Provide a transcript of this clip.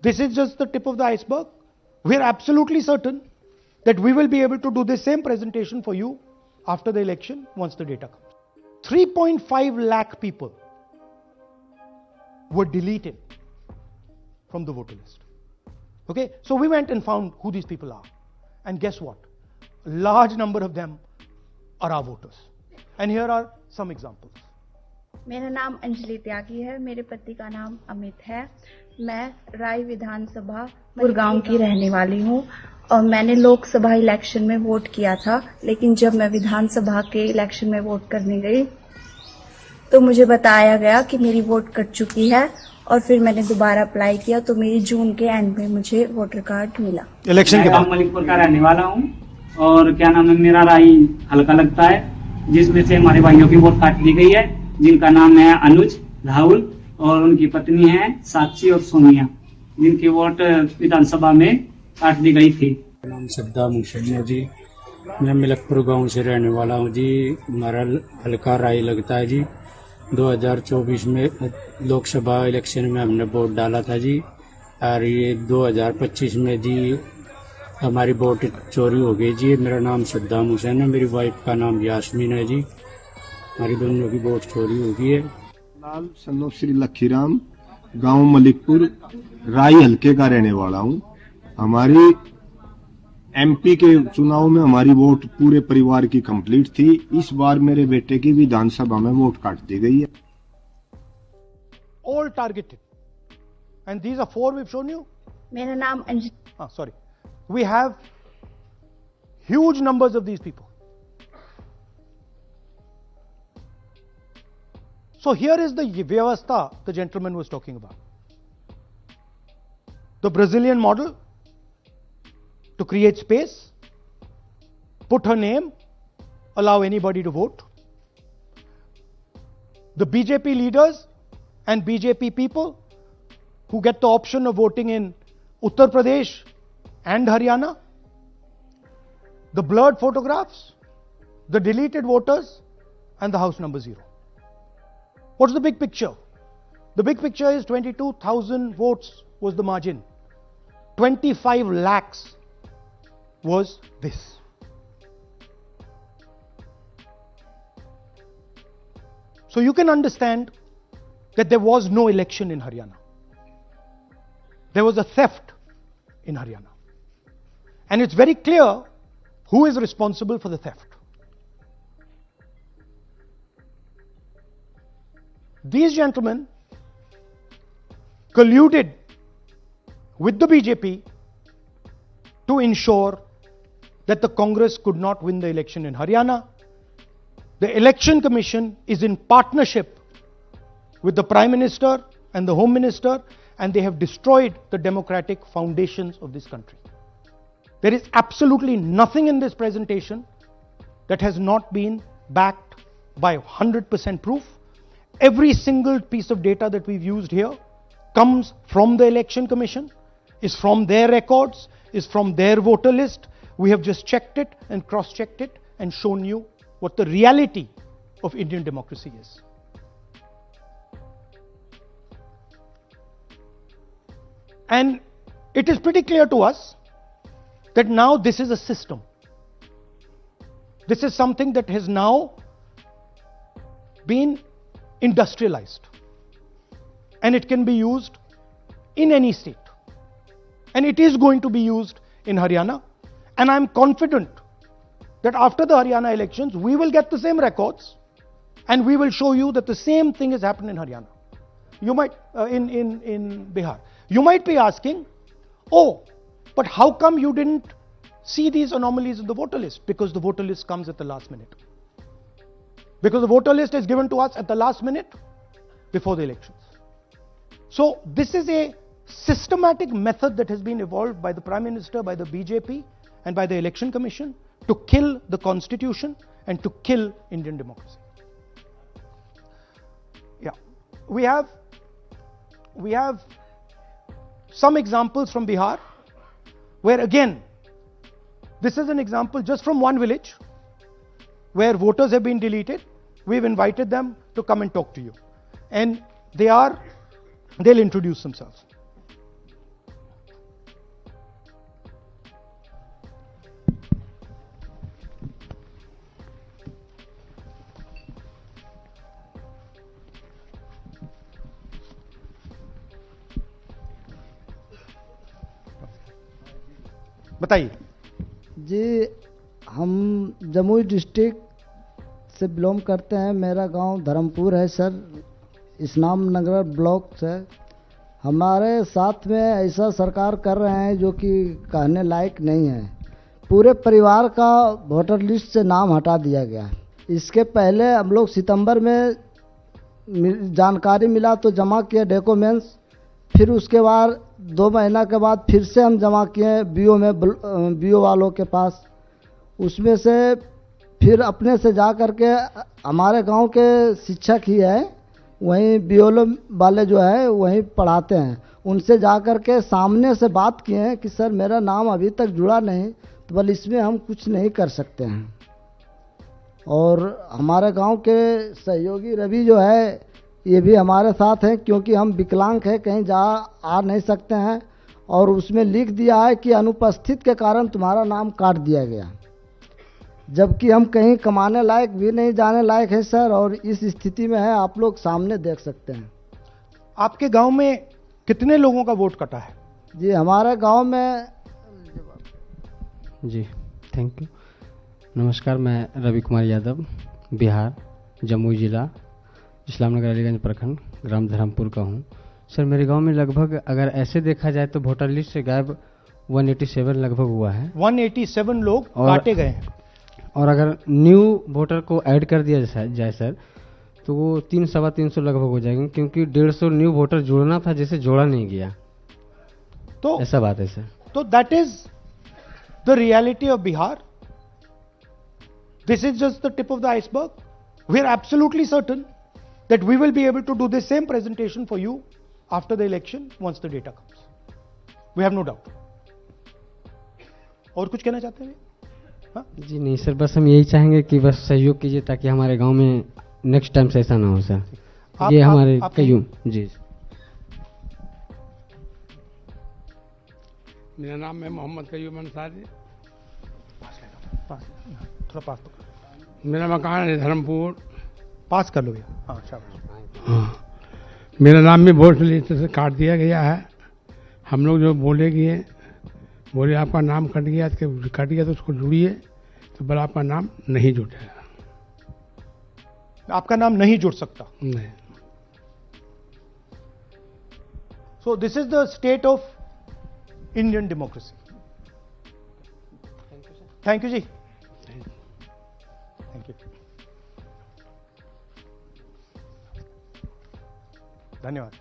This is just the tip of the iceberg. We're absolutely certain that we will be able to do the same presentation for you after the election once the data comes. 3.5 lakh people were deleted from the voter list. Okay, so we went and found who these people are. And guess what? A large number of them are our voters. And here are some examples. मेरा नाम अंजलि त्यागी है, मेरे पति का नाम अमित है। मैं राय विधानसभा गुड़गांव की रहने वाली हूँ और मैंने लोकसभा इलेक्शन में वोट किया था, लेकिन जब मैं विधानसभा के इलेक्शन में वोट करने गई तो मुझे बताया गया कि मेरी वोट कट चुकी है और फिर मैंने दोबारा अप्लाई किया तो मेरी जून के एंड में मुझे वोटर कार्ड मिला। इलेक्शन के बाद मलिकपुर का रहने वाला हूँ और क्या नाम है, मेरा राय हल्का लगता है, जिसमें से हमारे भाइयों की वोट काट दी गई है, जिनका नाम है अनुज, राहुल और उनकी पत्नी है साक्षी और सोनिया, जिनकी वोट विधानसभा में काट दी गई थी। नाम सद्दाम हुसैन है जी, मैं मलिकपुर गांव से रहने वाला हूँ जी। हमारा हल्का राय लगता है जी। 2024 में लोकसभा इलेक्शन में हमने वोट डाला था जी और ये 2025 में जी हमारी वोट चोरी हो गई जी। मेरा नाम सद्दाम हुसैन है, मेरी वाइफ का नाम यास्मीन है जी। हमारी दोनों की वोट चोरी हो गई है। लाल सन्नो श्री लखीराम, गांव मलिकपुर, राय हल्के का रहने वाला हूं। हमारी एमपी के चुनाव में हमारी वोट पूरे परिवार की कंप्लीट थी। इस बार मेरे बेटे की विधानसभा में वोट काट दी गई है। All targeted. And these are 4 we've shown you. मेरा नाम Anjali. Sorry. We have huge numbers of these people. So here is the vyavastha the gentleman was talking about. The Brazilian model to create space, put her name, allow anybody to vote. The BJP leaders and BJP people who get the option of voting in Uttar Pradesh and Haryana. The blurred photographs, the deleted voters, and the house number 0. What's the big picture? The big picture is 22,000 votes was the margin. 25 lakhs was this. So you can understand that there was no election in Haryana. There was a theft in Haryana. And it's very clear who is responsible for the theft. These gentlemen colluded with the BJP to ensure that the Congress could not win the election in Haryana. The Election Commission is in partnership with the Prime Minister and the Home Minister, and they have destroyed the democratic foundations of this country. There is absolutely nothing in this presentation that has not been backed by 100% proof. Every single piece of data that we've used here comes from the Election Commission, is from their records, is from their voter list. We have just checked it and cross-checked it and shown you what the reality of Indian democracy is. And it is pretty clear to us that now this is a system. This is something that has now been industrialized, and it can be used in any state, and it is going to be used in Haryana. And I'm confident that after the Haryana elections we will get the same records and we will show you that the same thing has happened in Haryana. You might in Bihar. You might be asking, oh, but how come you didn't see these anomalies in the voter list? Because the voter list comes at the last minute. Because the voter list is given to us at the last minute before the elections. So this is a systematic method that has been evolved by the Prime Minister, by the BJP and by the Election Commission to kill the Constitution and to kill Indian democracy. Yeah, we have some examples from Bihar where again, this is an example just from one village where voters have been deleted. We've invited them to come and talk to you, and they'll introduce themselves. बताइए। जी, हम Jamui district से belong करते हैं। मेरा गांव धर्मपुर है sir, इस्लाम नगर block से। हमारे साथ में ऐसा सरकार कर रहे हैं जो कि कहने लायक नहीं है। पूरे परिवार का वोटर लिस्ट से नाम हटा दिया गया। इसके पहले हम लोग सितंबर में जानकारी मिला तो जमा किए डॉक्यूमेंट्स, फिर उसके बाद 2 महीना के बाद फिर से हम जमा किए बीओ वालों के पास। उसमें से फिर अपने से जा कर के हमारे गांव के शिक्षक ही है, वहीं बीओ वाले जो है वहीं पढ़ाते हैं, उनसे जा कर के सामने से बात किए हैं कि सर मेरा नाम अभी तक जुड़ा नहीं, तो बोले इसमें हम कुछ नहीं कर सकते हैं। और हमारे गांव के सहयोगी रवि जो है ये भी हमारे साथ हैं, क्योंकि हम विकलांग हैं, कहीं जा आ नहीं सकते हैं। और उसमें लिख दिया है कि अनुपस्थित के कारण तुम्हारा नाम काट दिया गया, जबकि हम कहीं कमाने लायक भी नहीं जाने लायक है सर। और इस स्थिति में है, आप लोग सामने देख सकते हैं। आपके गांव में कितने लोगों का वोट कटा है? जी, हमारे गांव में जी थैंक यू। नमस्कार, मैं रवि कुमार यादव, बिहार, जमुई जिला, इस्लामनगर अलीगंज प्रखंड, ग्राम धर्मपुर का हूँ। सर मेरे गांव में लगभग अगर ऐसे देखा जाए तो वोटर लिस्ट से गायब 187 लगभग हुआ है। 187 लोग काटे गए हैं। और अगर न्यू वोटर को ऐड कर दिया जाए सर तो वो 300-325 लगभग हो जाएंगे, क्योंकि 150 न्यू वोटर जोड़ना था जिसे जोड़ा नहीं गया। तो ऐसा बात है सर। तो that is the reality of Bihar. This is just the tip of the iceberg. We are absolutely certain that we will be able to do the same presentation for you after the election once the data comes. We have no doubt. और कुछ कहना चाहते हैं? हाँ? जी नहीं sir, बस हम यही चाहेंगे कि बस सहयोग कीजिए ताकि हमारे गांव में नेक्स्ट टाइम से ऐसा ना हो सर। ये हमारे कयूम। जी मेरा नाम है मोहम्मद कयूम अंसारी। थोड़ा पास पकड़ो। मेरा मकान है धर्मपुर। पास कर लो भैया। हाँ शाबाश। हाँ, मेरा नाम भी वोट लिस्ट से काट दिया गया है। हम लोग जो बोले आपका नाम कट गया तो उसको जुड़िए, तो बोला आपका नाम नहीं जुटेगा। आपका नाम नहीं जुड़ सकता। नहीं। So this is the state of Indian democracy. Thank you ji. Thank you. धन्यवाद।